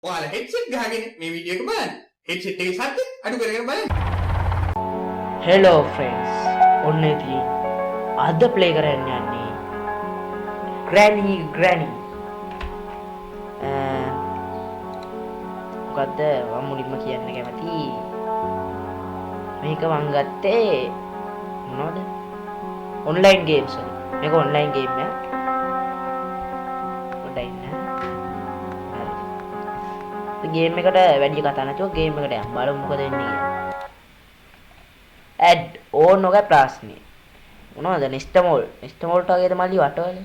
ඔයාලා හෙඩ්සෙට් ගහගෙන මේ වීඩියෝ එක බලන්න. හෙඩ්සෙට් එකේ ශබ්ද අඩු කරගෙන බලන්න. Hello friends. ඔන්න ඉතින් අද ප්ලේ කරන්න යන්නේ Granny. මොකද්ද මම මුලින්ම කියන්න කැමති මේක මං ගත්තේ මොනවද? ඔන්ලයින් ගේම්ස් වල. මේක ඔන්ලයින් ගේම් එකක්. පොඩ්ඩක් ඉන්න. හරි. ගේම් එකට වැඩි කතා නැතුව ගේම් එකට යන්න බලමු මොකද වෙන්නේ කියලා. ඇඩ් ඕන් නොග ප්‍රශ්නේ. මොනවද නෙස්ටමෝල්ට වගේද මල්ලි වටවල.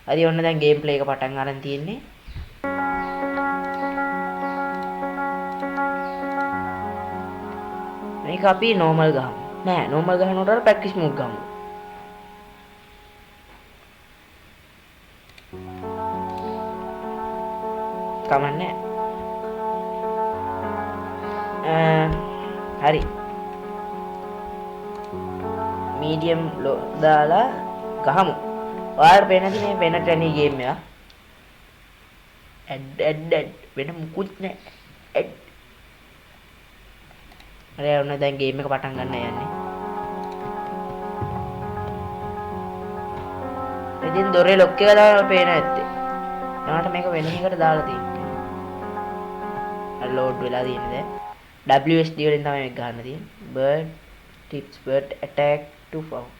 හරි ඔන්න දැන් ගේම් ප්ලේ එක පටන් ගන්න තියෙන්නේ. මේක අපි නෝමල් ගහමු. නෑ නෝමල් ගහනකොට අර ප්‍රැක්ටිස් මෝඩ් ගහමු. කමන්නේ. හරි. මීඩියම් ලෝ දාලා ගහමු. ඔයාලට පේනද මේ වෙන ට්‍රැනි ගේම් එක? ඇඩ් වෙන මුකුත් නෑ. ඇඩ්. හරි ඔන්න දැන් ගේම් එක පටන් ගන්න යන්නේ. ඉතින් දොරේ ලොක් එක දාලා පේන ඇත්තේ. ඊට මේක වෙන එකකට දාලා තියෙන්නේ. අර ලෝඩ් වෙලා තියෙන්නේ දැන්. WSD වලින් තමයි මේක ගන්න තියෙන්නේ. bird tips bird attack to found.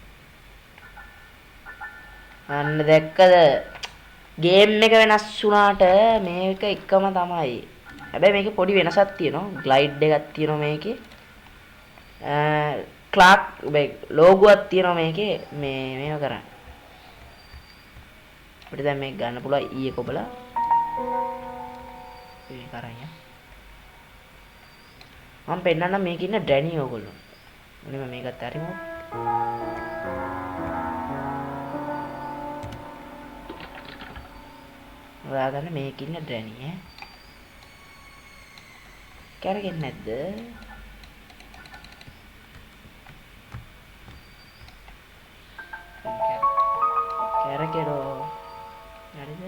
අන්න දැක්කද? ගේම් එක වෙනස් වුණාට මේක එකම තමයි. හැබැයි මේකේ පොඩි වෙනසක් තියෙනවා. ග්ලයිඩ් එකක් තියෙනවා මේකේ. ක්ලාක් ලෝගෝවක් තියෙනවා මේකේ. මේව කරන්න. අපිට දැන් මේක ගන්න පුළුවන් ඊයේ කොබලා. මේක අරන් යන්න. මම පෙන්නන්නම් මේක ඉන්න ඩැනි ඕගොල්ලෝ. මුලින්ම මේකත් හරිමු. ඔයා ගන්න මේක ඉන්න ඩැනි ඈ. කරගෙන නැද්ද? කරකෙරෝ. හරිද?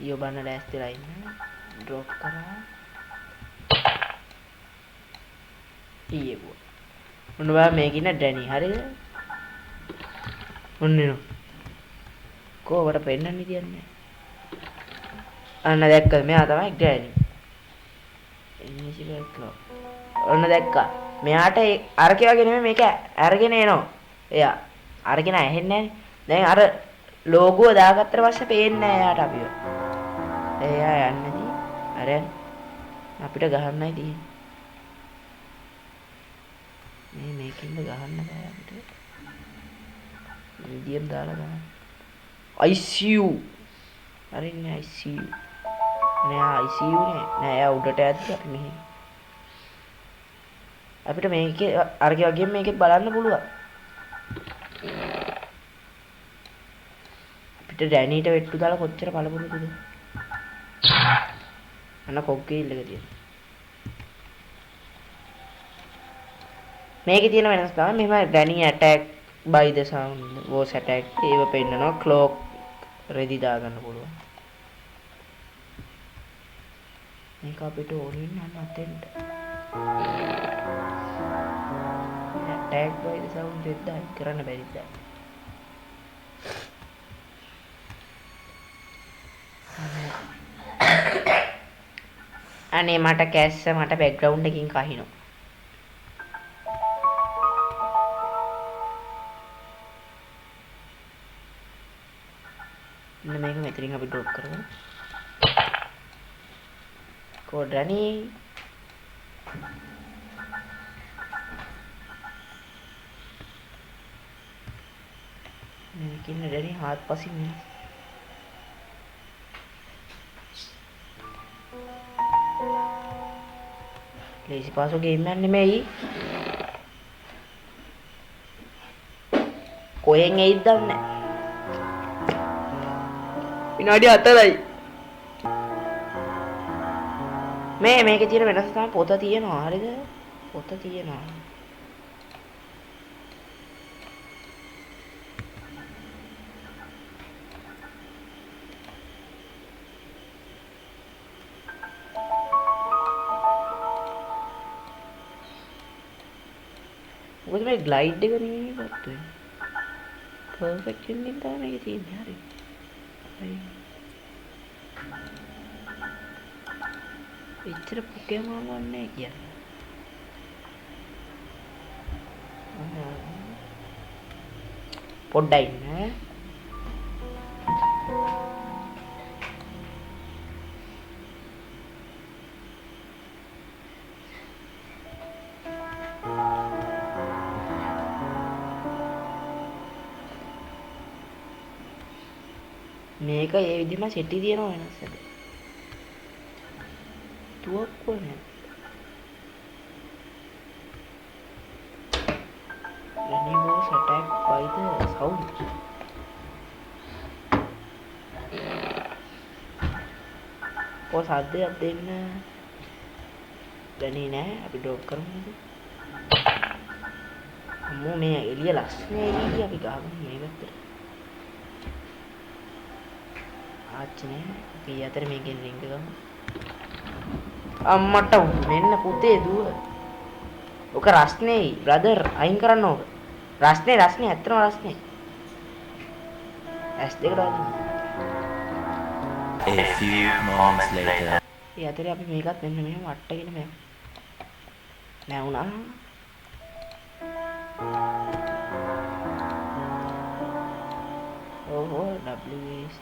ඊයෝ බන්න ලෑස්තිලා ඉන්න. ඩ්‍රොප් කරා. ඊයේ බෝ. ඔන්න ඔයා මේක ඉන්න ඩැනි හරිද? ඔන්න නෝ. කොහොමද පෙන්නන්නේ කියන්නේ? අන්න දැක්කද? මෙයා තමයි ඩැනි. ඔන්න දැක්කා. මෙයාට අරකේ වගේ නෙමෙයි මේක අරගෙන එනවා. එයා අරගෙන ඇහෙන්නේ නැහැ. දැන් අර ලෝගෝ දාගත්තට පස්සේ පේන්නේ නැහැ එයාට අපිව. එයා යන්නේදී අර අපිට ගහන්නයි තියෙන්නේ. මේකින්ද ගහන්න බෑ අපිට. මීඩියම් දාලා ගන්න. ICU. හරිනේ ICU. නෑ ICU නෑ එයා උඩට ඇද්දි අපි මෙහෙ. අපිට මේකේ අරගේ වගේම මේකෙත් බලන්න පුළුවන්. අපිට ඩැනීට වෙට්ටු දාලා කොච්චර බලපොරොත්තුද? අන්න කොග්ගේ ඉල්ලක තියෙන. මේකේ තියෙන වෙනස් තමයි මෙහෙම Danny attack by the sound was attack ඒව පෙන්නනවා. ක්ලොක් රෙදි දා ගන්න පුළුවන්. මේක අපිට ඕනින් යන අතෙන්ට. attack by the sound දෙද්දා කරන්න බැරිද? අනේ මට කැස්ස මට බෑග්ග්‍රවුන්ඩ් එකකින් කහිනවා. ඉන්න මේක මෙතනින් අපි ඩ්‍රොප් කරමු. කොඩනි මේකින් ඩැනි හාත් පසින් නේ. ලේසි පාසෝ ගේම් එකක් නෙමෙයි. කොහෙන් එයිද දන්නේ නැහැ. විනාඩි 4යි. මේකේ තියෙන වෙනස තමයි පොත තියෙනවා. හරිද? පොත තියෙනවා. මොකද මේ ග්ලයිඩ් එක නෙමෙයි පත් වෙන්නේ. පර්ෆෙක්ට් එකකින් තමයි මේක තියෙන්නේ. හරි. හරි. එච්චර පොකේමෝන් ගන්නෑ කියන්නේ. පොඩ්ඩයි ඉන්න. මේක ඒ විදිහම සෙටි තියෙනවා වෙනස් එක. තුවක්කුව නෑ. Animals attacked by the sound. කො සද්දයක් දෙන්න දැනේ නෑ අපි ඩ්‍රොප් කරමුද? අම්මෝ මේ එළිය ලස්සනයි එළිය අපි ගහමු මේ පැත්තට. ආච්චිනේ අපි අතර මේකෙන් රින්ග ගමු. අම්මට මෙන්න පුතේ දුව. ඔක රස්නේ බ්‍රදර් අයින් කරන්න ඕක. රස්නේ ඇත්තටම රස්නේ. S2 කට වදින්න. A few moments later. ඒ අතරේ අපි මේකත් මෙන්න මෙහෙම වට්ටගෙන මෙහෙම නැවුණා. ඕහෝ WS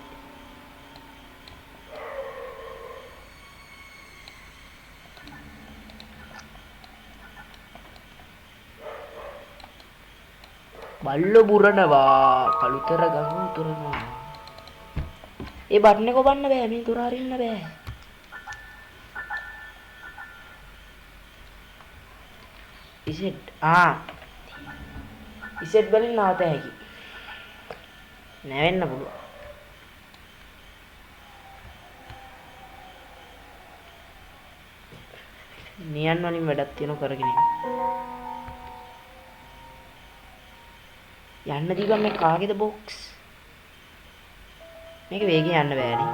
බල්ල බුරනවා කළුතර ගඟ උතුරනවා. ඒ බටන් එක ඔබන්න බෑ මේ දුර අරින්න බෑ. ඉසෙට් ඉසෙට් වලින් නවත හැකි. නැවෙන්න පුළුවන්. නියන් වලින් වැඩක් තියෙනව කරගෙන යන්න දීපන් මේ කාගේද බොක්ස්? මේක වේගෙන් යන්න බෑනේ.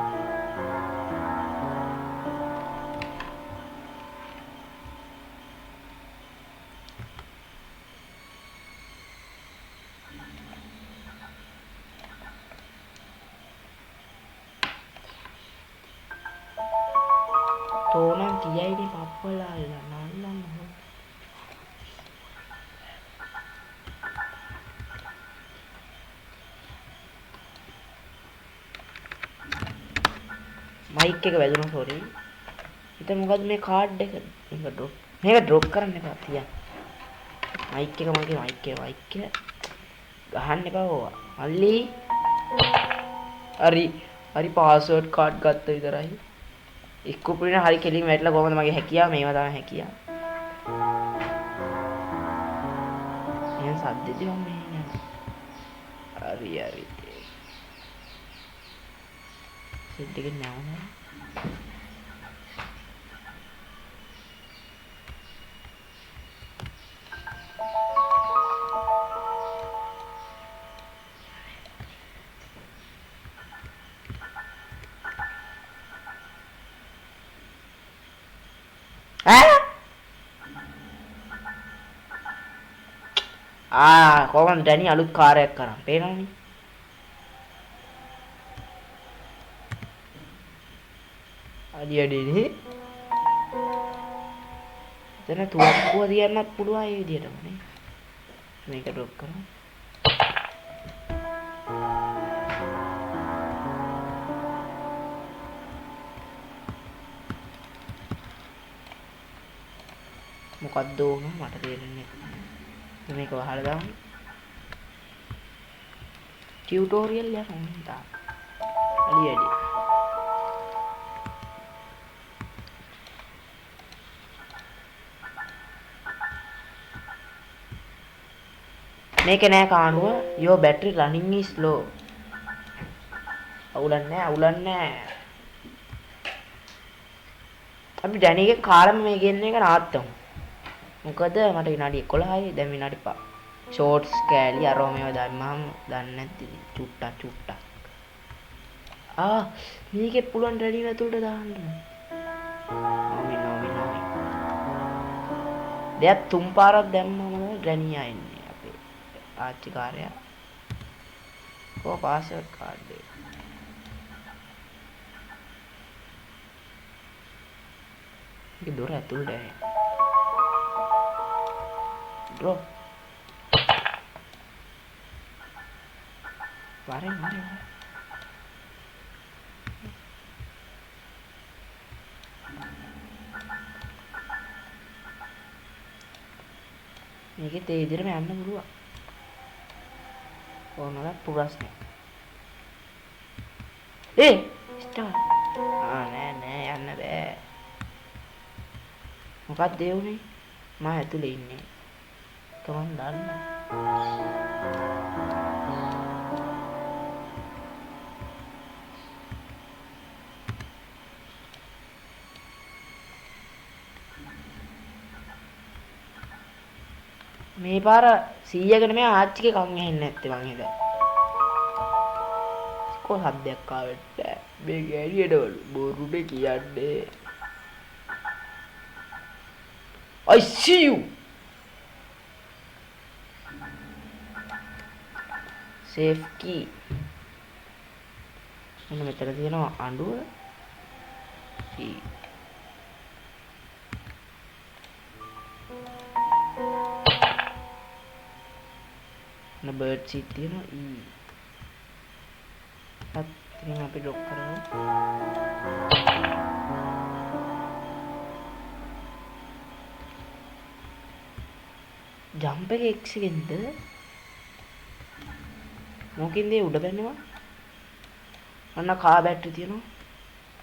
තෝනම් කියයිනේ පප්පලා නල්ලන්න හො. මයික් එක වැදුණා සෝරි. ඉතින් මොකද මේ කාඩ් එක මේක ඩ්‍රොප් කරන්න එපා තියන්න. මයික් එක මගේ මයික් එක ගහන්න එපා ඕවා. මල්ලි. හරි පාස්වර්ඩ් කාඩ් ගත්ත විතරයි. ඉක්කුපුරින හරි කෙලින් වැටලා කොහමද මගේ හැකියාව මේවා තමයි හැකියාව. එහෙනම් සද්දෙදි මම මේ යනවා. හරි. සෙට් එකේ නැවුණා. කොහොමද ඩැනි අලුත් කාර්යයක් කරන් පේනවනේ. අඩියඩිනේ එතන තුවක්කුව තියන්නත් පුළුවන් ඒ විදිහටම නේ. මේක ඩ්‍රොප් කරමු. මොකද්ද ඕන මට තේරෙන්නේ නැහැ. මේක වහලා දාමු. ටියුටෝරියල් යනවා. අඩියඩි මේක නෑ කානුව your battery running is low. අවුලන්නේ අපි ඩැනිගෙන් කාලම මේ ගෙන්න එක නවත්තමු. මොකද මට විනාඩි 11යි දැන් විනාඩි 5. ෂෝට්ස් කෑලි අරෝ මේවා දැම්මම දන්නේ නැති චුට්ටක්. මේකේ පුළුවන් ඩැනි ඇතුළට දාන්න. නොමි. දැන් තුන් පාරක් දැම්මම ඩැනි ආන්නේ. ආච්චි කාර්යය. කො පාස්වර්ඩ් කාඩ් එක. මේක දොර ඇතුළට ඇහැ. බ්‍රෝ. වරෙන්. මේකේ ඒ විදිහටම යන්න පුළුවන්. ඕනකට ප්‍රශ්නේ. ස්ටාර්. නෑ යන්න බෑ. මොකක්ද ඒ උනේ? මම ඇතුලේ ඉන්නේ. කමෙන් දාන්න. මේ පාර 100ක නෙමෙයි ආච්චිගේ කන් ඇහෙන්නේ නැත්තේ මං හිතා. කො හද්දයක් ආවෙත් මේ ගෑණියටවලු බොරුනේ කියන්නේ. I see you. Save key. මොන මෙතන තියෙනවා අඬුව. key. bird seat තියෙනවා ඉතින් අපි ඩොක් කරමු ජම්ප් එක X එකෙන්ද මොකින්ද උඩ බැන්නවා අන්න කා බැටරි තියෙනවා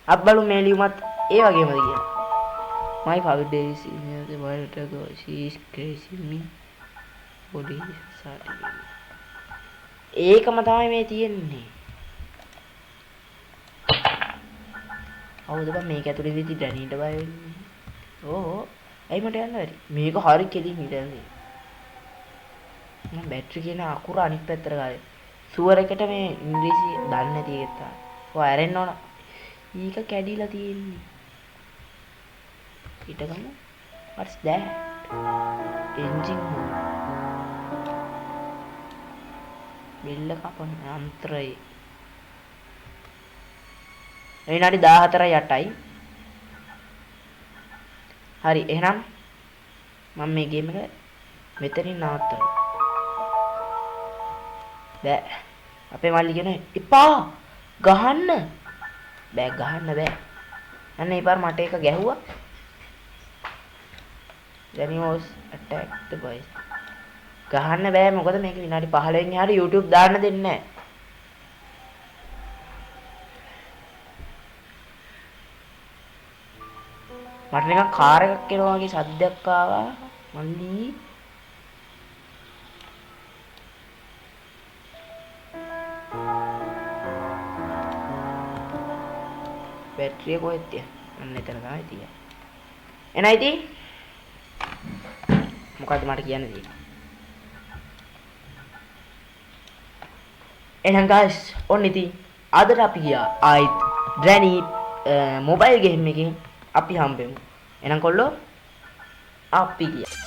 අප් බලමු මේ ලියුමත් ඒ වගේමද කියලා my favorite day is the world to go she is crazy me body certificate ඒකම තමයි මේ තියෙන්නේ අවුද බං මේක ඇතුලේ ඉඳි ඩැනීට බය වෙන්නේ ඕ ඇයි මට යන්න බැරි මේක හරි කෙලින් හිටන්නේ මම බැටරි කියන අකුර අනිත් පැත්තට ගාවේ සුවර් එකට මේ ඉංග්‍රීසි දන්නේ නැති එක තමයි ඔය ඇරෙන්න ඕන ඊක කැඩිලා තියෙන්නේ ඊටගම what's that engine බෙල්ල කපන යන්ත්‍රය විනාඩි 14:08යි හරි එහෙනම් මම මේ ගේම් එක මෙතනින් නවත්තනවා බෑ අපේ මල්ලි කියන එපා ගහන්න බෑ ගහන්න බෑ අන්න ඒ පාර මට එක ගැහුවා then he was attacked the boys ගහන්න බෑ මොකද මේක විනාඩි 15න් එහාට YouTube දාන්න දෙන්නේ නැහැ මට නිකන් කාර් එකක් එනවා වගේ සද්දයක් ආවා මල්ලි බැටරිය කොහෙද තියන්නේ අන්න එතන තමයි තියන්නේ එනයි ඉතින් මොකද්ද මට කියන්න තියෙන්නේ එහෙනම් guys ඔන්න ඉතින් අදට අපි ගියා ආයිත් Granny මොබයිල් ගේම් එකකින් අපි හම්බෙමු එහෙනම් කොල්ලෝ අපි ගියා